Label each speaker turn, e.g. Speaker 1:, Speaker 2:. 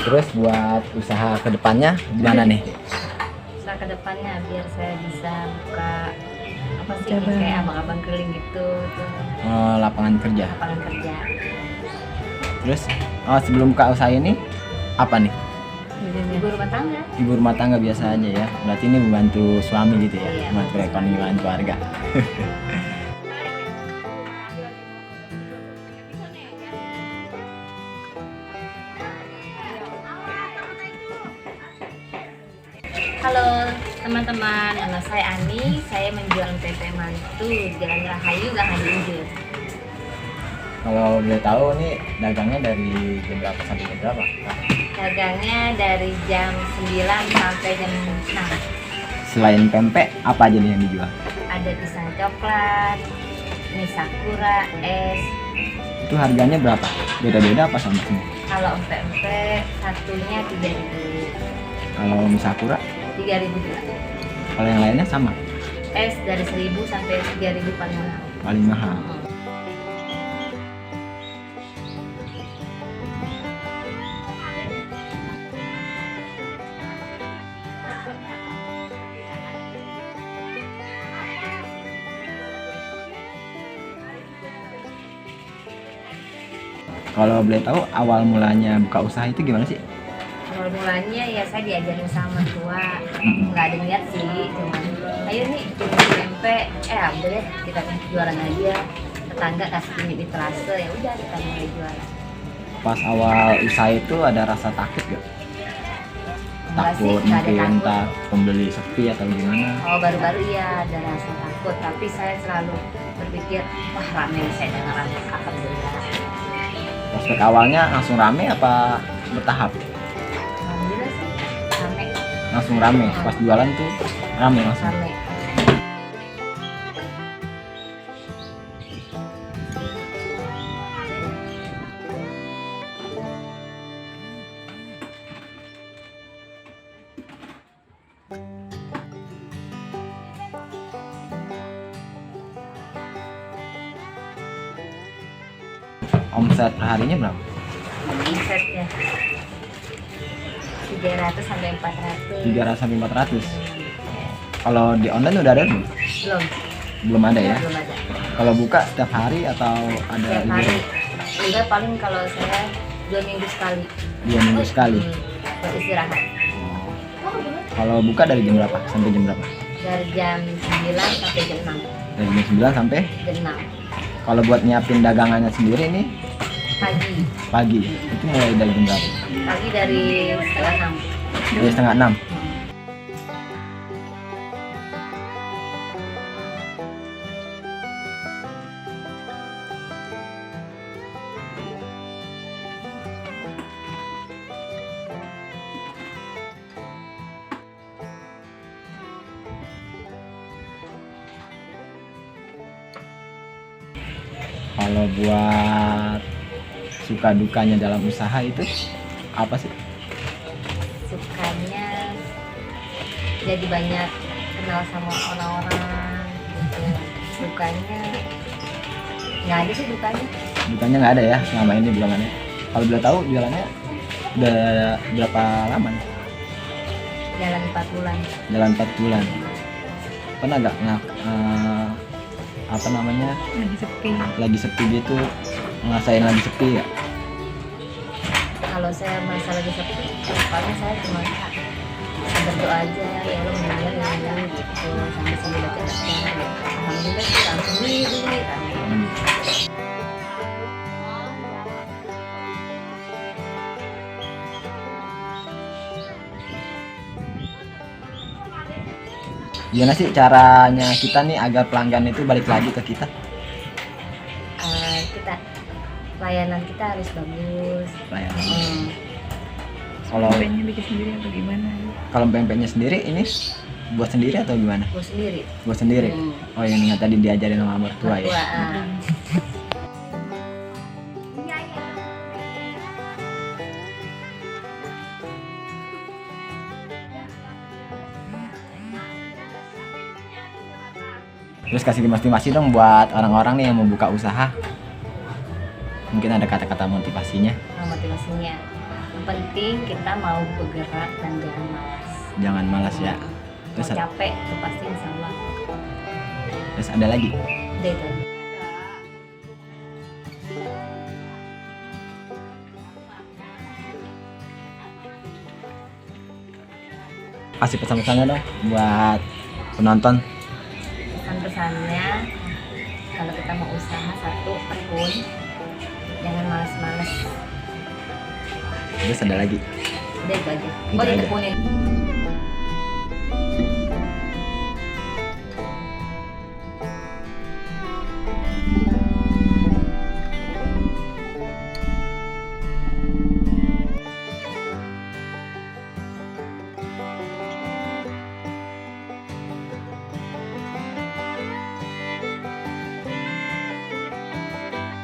Speaker 1: Terus buat usaha kedepannya gimana nih?
Speaker 2: Usaha kedepannya biar saya bisa buka apa sih
Speaker 3: Cabang.
Speaker 2: kayak abang-abang keliling gitu tuh,
Speaker 1: Lapangan kerja.
Speaker 2: lapangan kerja.
Speaker 1: Terus sebelum buka usaha ini apa nih?
Speaker 2: Ibu rumah tangga.
Speaker 1: Ibu rumah tangga biasa aja ya. Berarti ini membantu suami gitu ya,
Speaker 2: Iya,
Speaker 1: membantu perekonomian keluarga.
Speaker 2: Halo teman-teman, nama saya Ani. Saya menjual tempe mantu Jalan Rahayu, Gang Haji Injil.
Speaker 1: Kalau boleh tahu nih dagangnya dari jam berapa sampai jam berapa?
Speaker 2: Dagangnya dari jam 9 sampai jam 6.
Speaker 1: Selain pempek, apa aja nih yang dijual?
Speaker 2: Ada pisang coklat, mie sakura, es.
Speaker 1: Itu harganya berapa? Beda-beda apa sama semua?
Speaker 2: Kalau empek-empek satunya 3.000.
Speaker 1: Kalau mie sakura,
Speaker 2: 3.000 juga.
Speaker 1: kalau yang lainnya sama?
Speaker 2: Es dari 1.000 sampai 3.000 paling mahal.
Speaker 1: Paling mahal. Kalau boleh tahu awal mulanya buka usaha itu gimana sih?
Speaker 2: Awal mulanya ya saya diajarin sama tua,
Speaker 1: Mm-mm.
Speaker 2: nggak ada niat sih, cuman ayo nih bikin tempe, udah deh kita jualan aja. Tetangga kasih ini di terase, ya udah kita mulai jualan.
Speaker 1: Pas awal usaha itu ada rasa takut gak?
Speaker 2: Enggak sih,
Speaker 1: Takut
Speaker 2: nggak ada
Speaker 1: mungkin
Speaker 2: takut.
Speaker 1: entah pembeli sepi atau gimana?
Speaker 2: Oh baru-baru ya ada rasa takut, tapi saya selalu berpikir wah rame saya dengar rame, alhamdulillah.
Speaker 1: Prospek awalnya langsung rame apa bertahap?
Speaker 2: Alhamdulillah sih rame,
Speaker 1: Langsung rame, pas jualan tuh rame langsung.
Speaker 2: rame.
Speaker 1: Omset perharinya berapa?
Speaker 2: Omsetnya 300 sampai 400.
Speaker 1: 300 sampai 400. Kalau di online udah ada belum?
Speaker 2: Belum,
Speaker 1: Belum ada ya.
Speaker 2: belum ada.
Speaker 1: Kalau buka setiap hari atau ada
Speaker 2: Setiap
Speaker 1: libur?
Speaker 2: hari. Enggak, paling kalau saya 2 minggu sekali.
Speaker 1: 2 minggu sekali.
Speaker 2: Buat istirahat.
Speaker 1: Kalau buka dari jam berapa sampai jam berapa?
Speaker 2: Dari jam 9 sampai jam 6.
Speaker 1: Dari jam 9 sampai.
Speaker 2: Jam 6
Speaker 1: Kalau buat nyiapin dagangannya sendiri nih
Speaker 2: pagi.
Speaker 1: pagi. Itu mulai dari jam berapa?
Speaker 2: Pagi dari setengah 6.
Speaker 1: Dari setengah 6. Kalau buat suka dukanya dalam usaha itu apa sih?
Speaker 2: Sukanya jadi banyak kenal sama orang-orang gitu. Dukanya nggak ada sih dukanya.
Speaker 1: Dukanya nggak ada ya selama ini belum ada. Kalau boleh tahu jualannya udah berapa lama nih?
Speaker 2: Jalan 4 bulan.
Speaker 1: Jalan 4 bulan. Pernah nggak apa namanya
Speaker 3: Lagi sepi.
Speaker 1: lagi sepi gitu, ngerasain lagi sepi ya?
Speaker 2: Kalau saya merasa lagi sepi, paling saya cuma bisa berdoa aja, ya Allah mudah-mudahan ya gitu, sambil baca-baca gitu. Alhamdulillah sih langsung duit rame.
Speaker 1: Gimana sih caranya kita nih agar pelanggan itu balik lagi ke kita?
Speaker 2: Kita layanan kita harus bagus.
Speaker 1: Layanan.
Speaker 3: Kalau
Speaker 1: Kalau
Speaker 3: pengen bikin sendiri atau gimana?
Speaker 1: kalau pempeknya sendiri ini buat sendiri atau gimana?
Speaker 2: Gue sendiri.
Speaker 1: Buat sendiri.
Speaker 2: Hmm.
Speaker 1: Oh yang tadi diajarin sama mertua ya.
Speaker 2: Mertua,
Speaker 1: Terus kasih motivasi dong buat orang-orang nih yang mau buka usaha. Mungkin ada kata-kata motivasinya.
Speaker 2: motivasinya Yang penting kita mau bergerak dan jangan malas.
Speaker 1: Jangan malas ya.
Speaker 2: Mau
Speaker 1: Terus,
Speaker 2: capek itu pasti insya Allah.
Speaker 1: terus ada lagi.
Speaker 2: Udah itu aja.
Speaker 1: Kasih pesan-pesannya dong buat penonton.
Speaker 2: Pesan-pesannya, kalau kita mau usaha satu tekun, jangan malas-malas.
Speaker 1: Terus ada lagi.
Speaker 2: Udah itu aja.
Speaker 1: Gitu
Speaker 2: Boleh
Speaker 1: aja.
Speaker 2: tekunin.